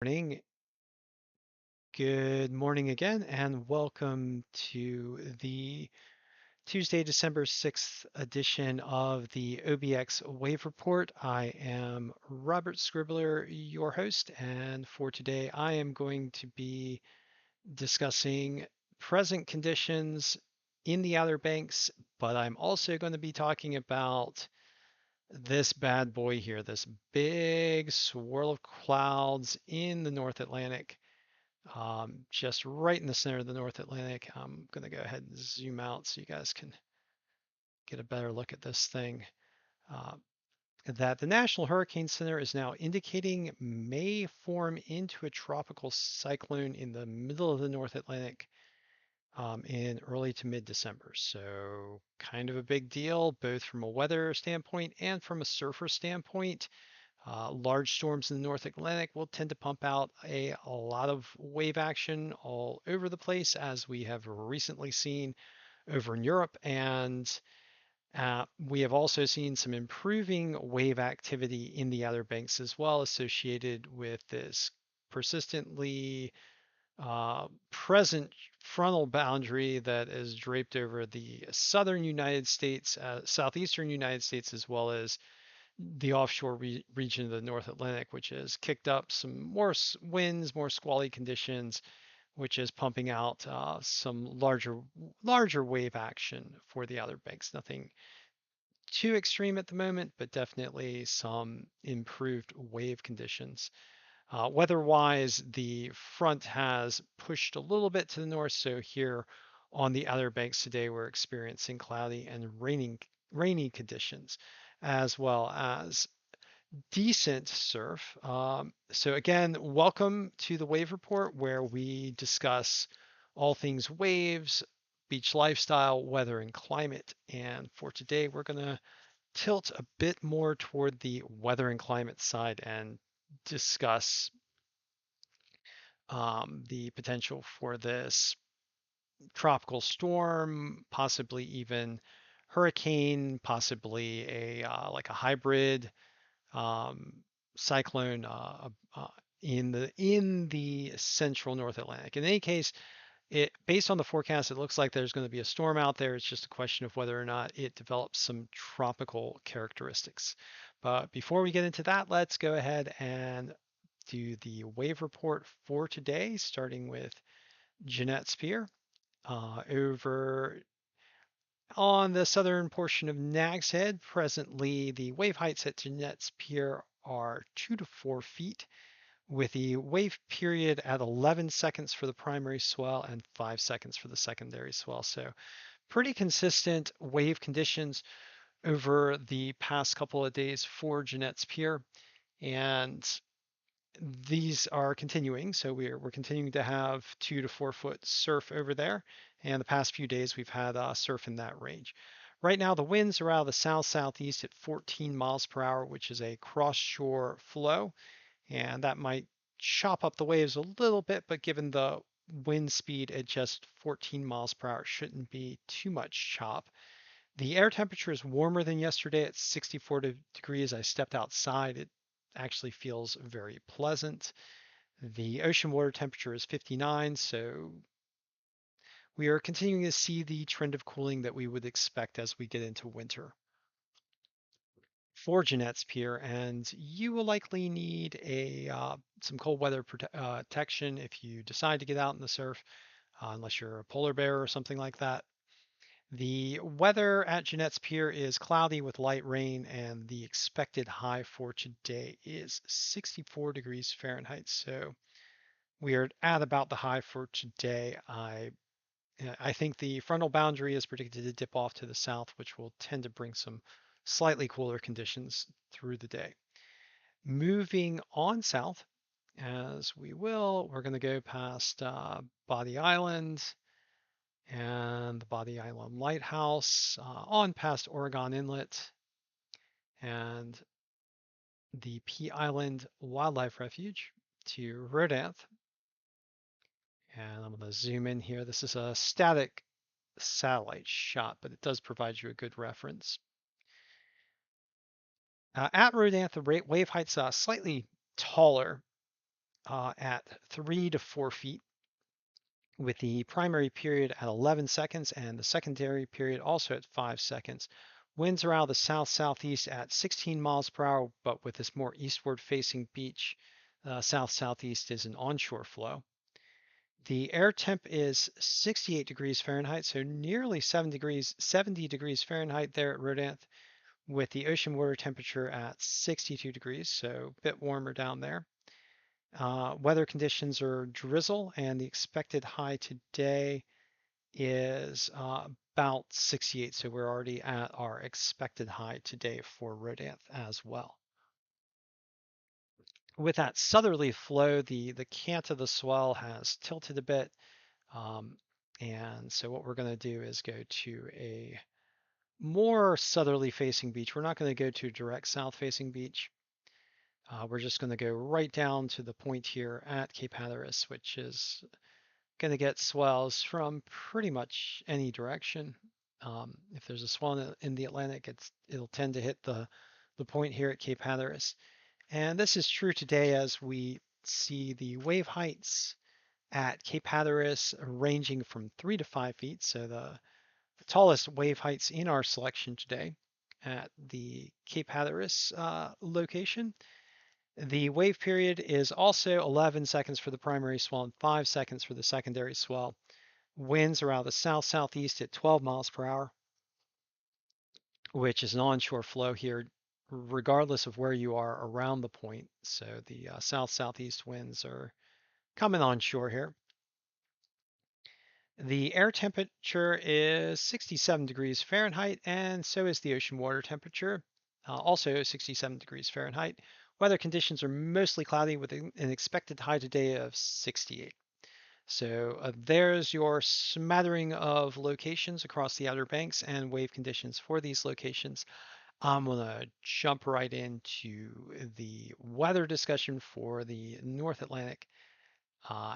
Morning. Good morning again, and welcome to the Tuesday, December 6th edition of the OBX Wave Report. I am Robert Scribbler, your host, and for today I am going to be discussing present conditions in the Outer Banks, but I'm also going to be talking about this bad boy here, this big swirl of clouds in the North Atlantic. Just right in the center of the North Atlantic. I'm going to go ahead and zoom out so you guys can get a better look at this thing. Uh, that the National Hurricane Center is now indicating may form into a tropical cyclone in the middle of the North Atlantic in early to mid-December. So kind of a big deal, both from a weather standpoint and from a surfer standpoint. Large storms in the North Atlantic will tend to pump out a lot of wave action all over the place, as we have recently seen over in Europe. And we have also seen some improving wave activity in the Outer Banks as well, associated with this persistently present frontal boundary that is draped over the southern United States, southeastern United States, as well as the offshore region of the North Atlantic, which has kicked up some more winds, more squally conditions, which is pumping out some larger wave action for the Outer Banks. Nothing too extreme at the moment, but definitely some improved wave conditions. Weather-wise, the front has pushed a little bit to the north, so here on the Outer Banks today, we're experiencing cloudy and rainy conditions, as well as decent surf. So again, welcome to the Wave Report, where we discuss all things waves, beach lifestyle, weather, and climate. And for today, we're going to tilt a bit more toward the weather and climate side and discuss the potential for this tropical storm, possibly even hurricane, possibly a like a hybrid um, cyclone in the central North Atlantic. In any case, based on the forecast, it looks like there's going to be a storm out there. It's just a question of whether or not it develops some tropical characteristics. But before we get into that, let's go ahead and do the wave report for today, starting with Jeanette's Pier. Over on the southern portion of Nag's Head, presently the wave heights at Jeanette's Pier are 2 to 4 feet, with the wave period at 11 seconds for the primary swell and 5 seconds for the secondary swell. So pretty consistent wave conditions over the past couple of days for Jeanette's Pier. And these are continuing. So we're continuing to have 2 to 4 foot surf over there. And the past few days we've had surf in that range. Right now the winds are out of the south-southeast at 14 miles per hour, which is a cross-shore flow. And that might chop up the waves a little bit, but given the wind speed at just 14 miles per hour, it shouldn't be too much chop. The air temperature is warmer than yesterday at 64 degrees. I stepped outside. It actually feels very pleasant. The ocean water temperature is 59, so we are continuing to see the trend of cooling that we would expect as we get into winter for Jeanette's Pier, and you will likely need a some cold weather protection if you decide to get out in the surf, unless you're a polar bear or something like that. The weather at Jeanette's Pier is cloudy with light rain, and the expected high for today is 64 degrees Fahrenheit. So we are at about the high for today. I think the frontal boundary is predicted to dip off to the south, which will tend to bring some slightly cooler conditions through the day. Moving on south, as we will, we're going to go past Body Island and the Body Island Lighthouse, on past Oregon Inlet and the Pea Island Wildlife Refuge to Rodanth. And I'm going to zoom in here. This is a static satellite shot, but it does provide you a good reference. At Rodanth, the wave height's slightly taller at 3 to 4 feet, with the primary period at 11 seconds and the secondary period also at 5 seconds. Winds are out of the south-southeast at 16 miles per hour, but with this more eastward-facing beach, south-southeast is an onshore flow. The air temp is 68 degrees Fahrenheit, so nearly 70 degrees Fahrenheit there at Rodanth, with the ocean water temperature at 62 degrees, so a bit warmer down there. Weather conditions are drizzle, and the expected high today is about 68, so we're already at our expected high today for Rodanth as well. With that southerly flow, the cant of the swell has tilted a bit, and so what we're going to do is go to a more southerly facing beach. We're not going to go to a direct south facing beach. We're just going to go right down to the point here at Cape Hatteras, which is going to get swells from pretty much any direction. If there's a swell in the Atlantic, it'll tend to hit the point here at Cape Hatteras. And this is true today as we see the wave heights at Cape Hatteras ranging from 3 to 5 feet. So the tallest wave heights in our selection today at the Cape Hatteras location. The wave period is also 11 seconds for the primary swell and 5 seconds for the secondary swell. Winds are out of the south-southeast at 12 miles per hour, which is an onshore flow here, regardless of where you are around the point. So the south-southeast winds are coming onshore here. The air temperature is 67 degrees Fahrenheit, and so is the ocean water temperature, also 67 degrees Fahrenheit. Weather conditions are mostly cloudy with an expected high today of 68. So there's your smattering of locations across the Outer Banks and wave conditions for these locations. I'm going to jump right into the weather discussion for the North Atlantic uh,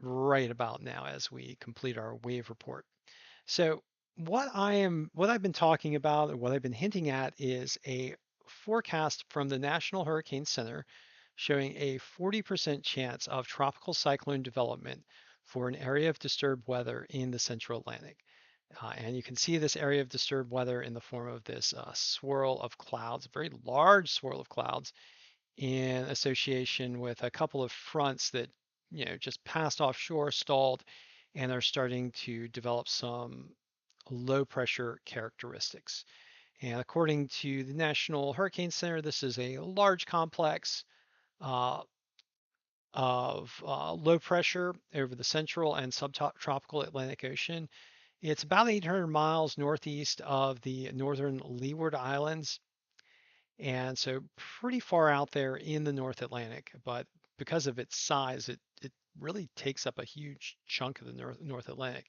right about now as we complete our wave report. So what I've been talking about and what I've been hinting at is a forecast from the National Hurricane Center showing a 40% chance of tropical cyclone development for an area of disturbed weather in the central Atlantic. And you can see this area of disturbed weather in the form of this swirl of clouds, a very large swirl of clouds in association with a couple of fronts that just passed offshore, stalled, and are starting to develop some low pressure characteristics. And according to the National Hurricane Center, this is a large complex uh, of low pressure over the central and subtropical Atlantic Ocean. It's about 800 miles northeast of the northern Leeward Islands, and so pretty far out there in the North Atlantic. But because of its size, it really takes up a huge chunk of the North Atlantic.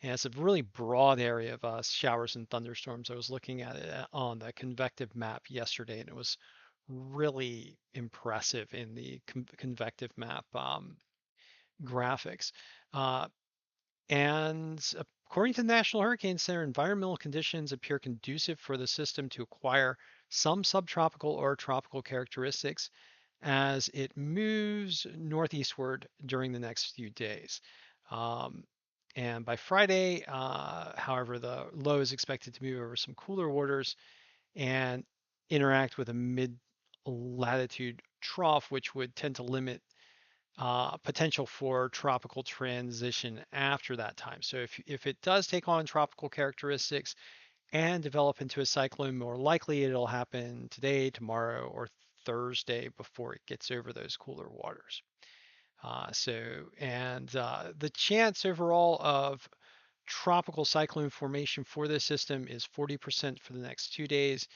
And it's a really broad area of showers and thunderstorms. I was looking at it on the convective map yesterday, and it was really impressive in the convective map graphics. Uh, and according to the National Hurricane Center, environmental conditions appear conducive for the system to acquire some subtropical or tropical characteristics as it moves northeastward during the next few days. Um, and by Friday, however, the low is expected to move over some cooler waters and interact with a mid latitude trough, which would tend to limit potential for tropical transition after that time. So if it does take on tropical characteristics and develop into a cyclone, more likely it'll happen today, tomorrow, or Thursday before it gets over those cooler waters. The chance overall of tropical cyclone formation for this system is 40% for the next 2 days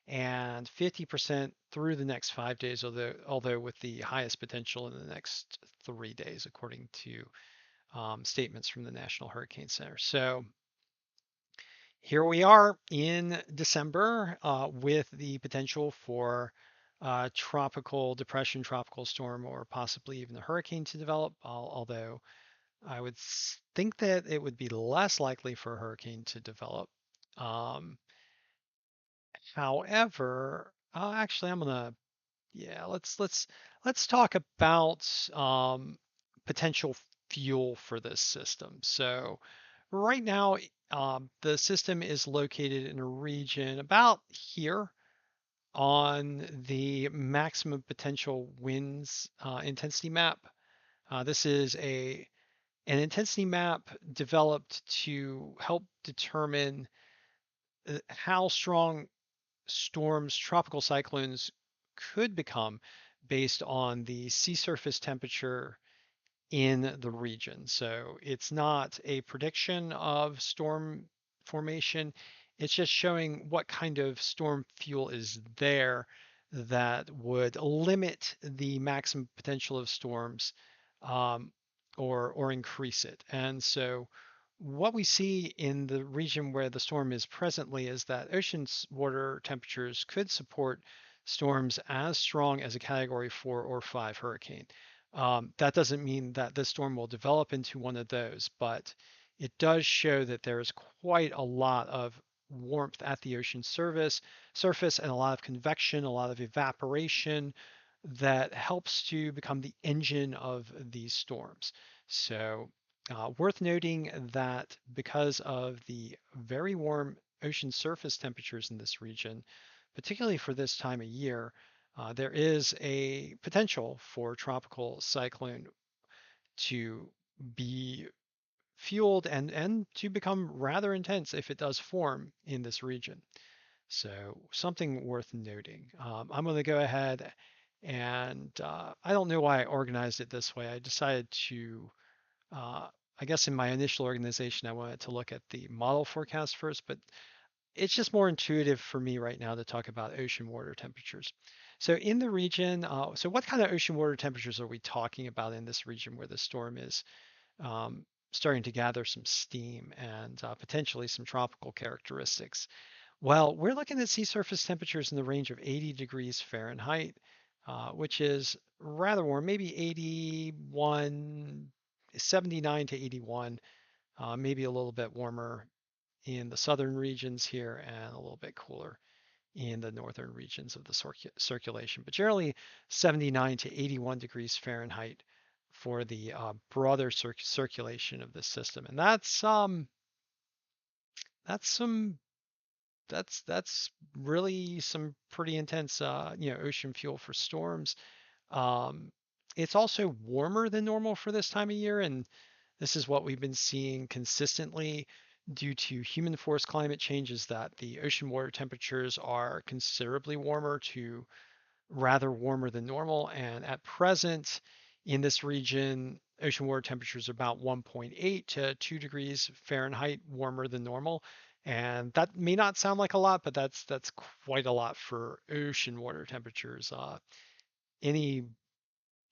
and 50% through the next 5 days, although with the highest potential in the next 3 days, according to statements from the National Hurricane Center. So here we are in December with the potential for tropical depression, tropical storm, or possibly even a hurricane to develop, although I would think that it would be less likely for a hurricane to develop. Um, However, actually, I'm gonna, yeah, let's let's talk about potential fuel for this system. So right now, the system is located in a region about here on the maximum potential winds intensity map. This is an intensity map developed to help determine how strong storms, tropical cyclones could become based on the sea surface temperature in the region. So it's not a prediction of storm formation. It's just showing what kind of storm fuel is there that would limit the maximum potential of storms um, or increase it. And so what we see in the region where the storm is presently is that ocean's water temperatures could support storms as strong as a category 4 or 5 hurricane. That doesn't mean that this storm will develop into one of those, but it does show that there is quite a lot of warmth at the ocean surface and a lot of convection, a lot of evaporation that helps to become the engine of these storms. So worth noting that because of the very warm ocean surface temperatures in this region, particularly for this time of year, there is a potential for tropical cyclone to be fueled and to become rather intense if it does form in this region. So something worth noting. I'm going to go ahead and I don't know why I organized it this way. I decided to, I guess in my initial organization, I wanted to look at the model forecast first, but it's just more intuitive for me right now to talk about ocean water temperatures. So in the region, so what kind of ocean water temperatures are we talking about in this region where the storm is um, starting to gather some steam and potentially some tropical characteristics? Well, we're looking at sea surface temperatures in the range of 80 degrees Fahrenheit, which is rather warm, maybe 81, 79 to 81, maybe a little bit warmer in the southern regions here and a little bit cooler in the northern regions of the circulation, but generally 79 to 81 degrees Fahrenheit for the broader circulation of this system. And that's some that's really some pretty intense ocean fuel for storms. Um, it's also warmer than normal for this time of year, and this is what we've been seeing consistently due to human forced climate changes that the ocean water temperatures are considerably warmer to rather warmer than normal. And at present in this region, ocean water temperatures are about 1.8 to 2 degrees Fahrenheit warmer than normal. And that may not sound like a lot, but that's quite a lot for ocean water temperatures. Any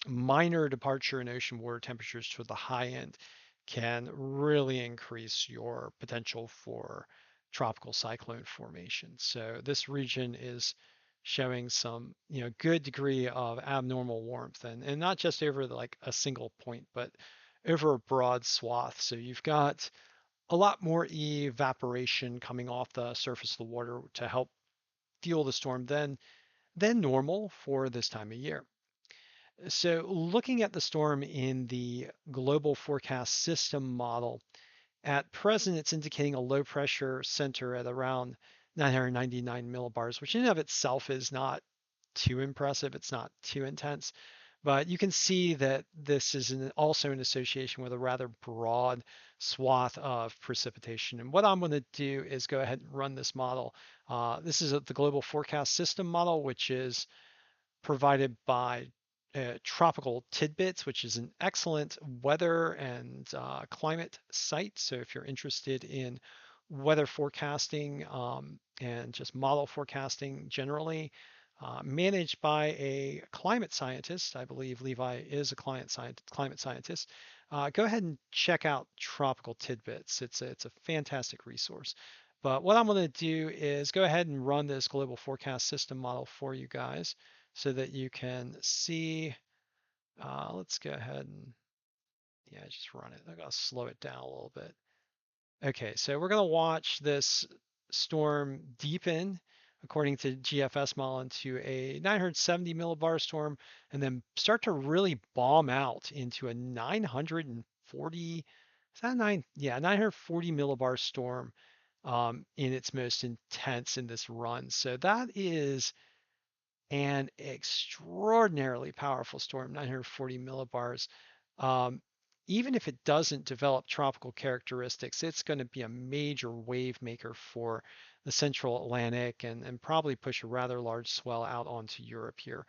minor departure in ocean water temperatures to the high end can really increase your potential for tropical cyclone formation. So this region is showing some, good degree of abnormal warmth and not just over like a single point, but over a broad swath. So you've got a lot more evaporation coming off the surface of the water to help fuel the storm than normal for this time of year. So looking at the storm in the global forecast system model, at present it's indicating a low pressure center at around 999 millibars, which in and of itself is not too impressive. It's not too intense, but you can see that this is also in association with a rather broad swath of precipitation. And what I'm going to do is go ahead and run this model. This is the global forecast system model, which is provided by Tropical Tidbits, which is an excellent weather and climate site. So if you're interested in weather forecasting and just model forecasting generally, managed by a climate scientist, I believe Levi is a climate scientist. Go ahead and check out Tropical Tidbits. It's a fantastic resource. But what I'm going to do is go ahead and run this global forecast system model for you guys so that you can see. Let's go ahead and, yeah, just run it. I'm going to slow it down a little bit. Okay, so we're going to watch this storm deepen according to GFS model, into a 970 millibar storm, and then start to really bomb out into a 940, is that nine? Yeah, 940 millibar storm in its most intense in this run. So that is an extraordinarily powerful storm, 940 millibars. Um, Even if it doesn't develop tropical characteristics, it's going to be a major wave maker for the central Atlantic and probably push a rather large swell out onto Europe here.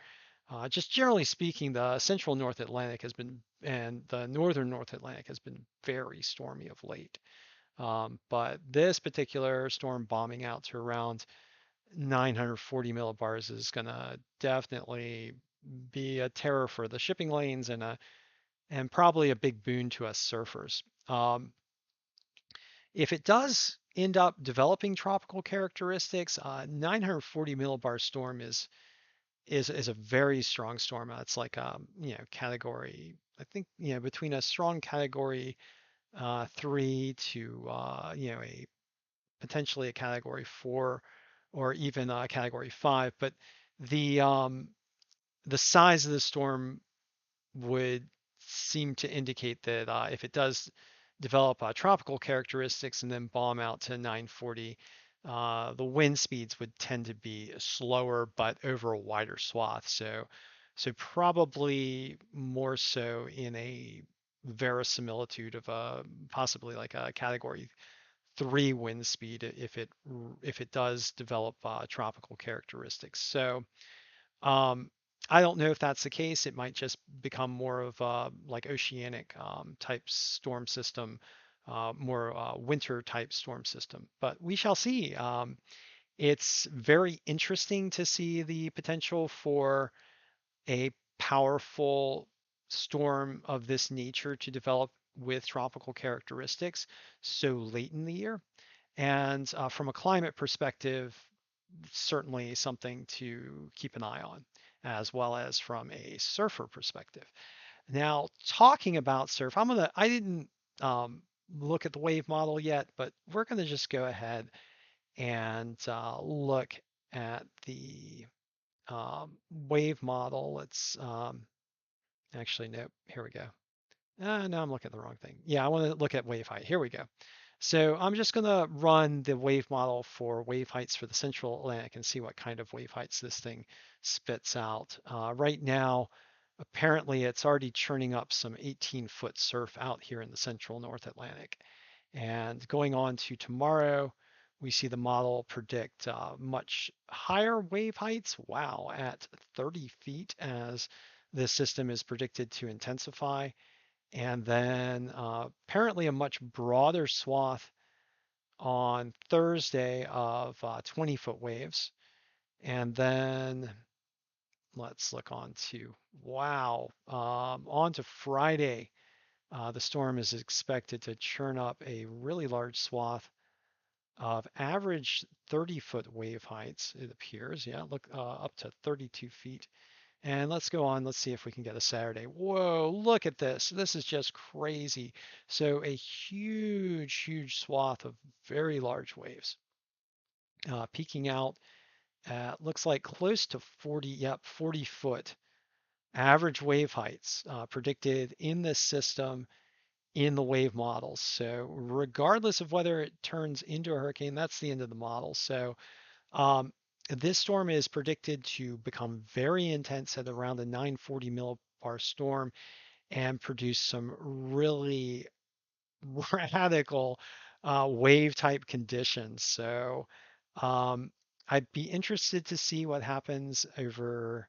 Just generally speaking, the central North Atlantic has been, and the northern North Atlantic has been very stormy of late. But this particular storm bombing out to around 940 millibars is going to definitely be a terror for the shipping lanes and probably a big boon to us surfers. If it does end up developing tropical characteristics, 940 millibar storm is a very strong storm. It's like category. I think between a strong category 3 to a potentially a category 4 or even a category 5. But the um, the size of the storm would seem to indicate that if it does develop tropical characteristics and then bomb out to 940, the wind speeds would tend to be slower but over a wider swath. So probably more so in a verisimilitude of possibly like a category 3 wind speed if it does develop tropical characteristics. So I don't know if that's the case. It might just become more of like oceanic type storm system, more winter type storm system. But we shall see. It's very interesting to see the potential for a powerful storm of this nature to develop with tropical characteristics so late in the year. And from a climate perspective, certainly something to keep an eye on, as well as from a surfer perspective. Now, talking about surf, I didn't um, look at the wave model yet, but we're gonna just go ahead and look at the wave model. Let's actually, no, here we go. No, I'm looking at the wrong thing. Yeah, I want to look at wave height. Here we go. So I'm just going to run the wave model for wave heights for the central Atlantic and see what kind of wave heights this thing spits out. Right now, apparently it's already churning up some 18-foot surf out here in the central North Atlantic. And going on to tomorrow, we see the model predict much higher wave heights. Wow, at 30 feet as this system is predicted to intensify. And then apparently a much broader swath on Thursday of 20-foot waves. And then let's look on to, wow, on to Friday. The storm is expected to churn up a really large swath of average 30-foot wave heights, it appears. Yeah, look up to 32 feet. And let's go on. Let's see if we can get a Saturday. Whoa, look at this. This is just crazy. So a huge, huge swath of very large waves peaking out at looks like close to 40, yep, 40 foot average wave heights predicted in this system in the wave models. So regardless of whether it turns into a hurricane, that's the end of the model. So um, this storm is predicted to become very intense at around a 940 millibar storm and produce some really radical wave type conditions. So um, I'd be interested to see what happens over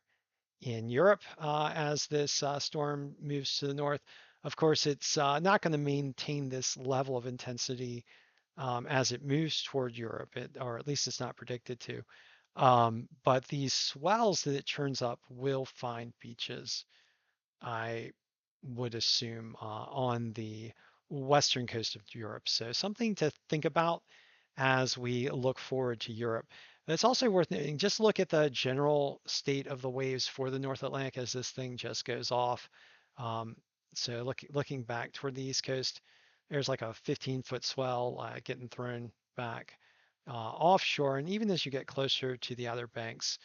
in Europe as this storm moves to the north. Of course, it's not going to maintain this level of intensity as it moves toward Europe, or at least it's not predicted to. But these swells that it churns up will find beaches, I would assume, on the western coast of Europe. So something to think about as we look forward to Europe. It's also worth noting, just look at the general state of the waves for the North Atlantic as this thing just goes off. Um, so looking back toward the East Coast, there's like a 15-foot swell getting thrown back offshore. And even as you get closer to the Outer Banks,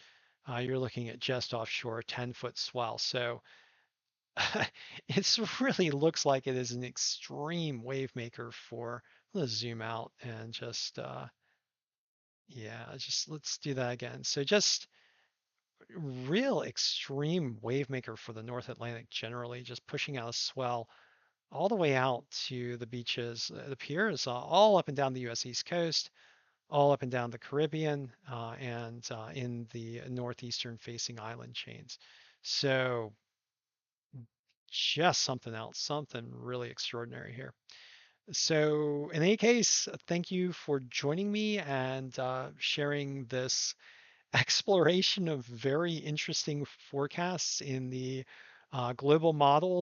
you're looking at just offshore 10-foot swell. So it really looks like it is an extreme wave maker for, let's zoom out and just, yeah, just let's do that again. So just real extreme wave maker for the North Atlantic generally, just pushing out a swell all the way out to the beaches, the piers, all up and down the US East Coast, all up and down the Caribbean, and in the northeastern facing island chains. So just something else, something really extraordinary here. So in any case, thank you for joining me and sharing this exploration of very interesting forecasts in the global model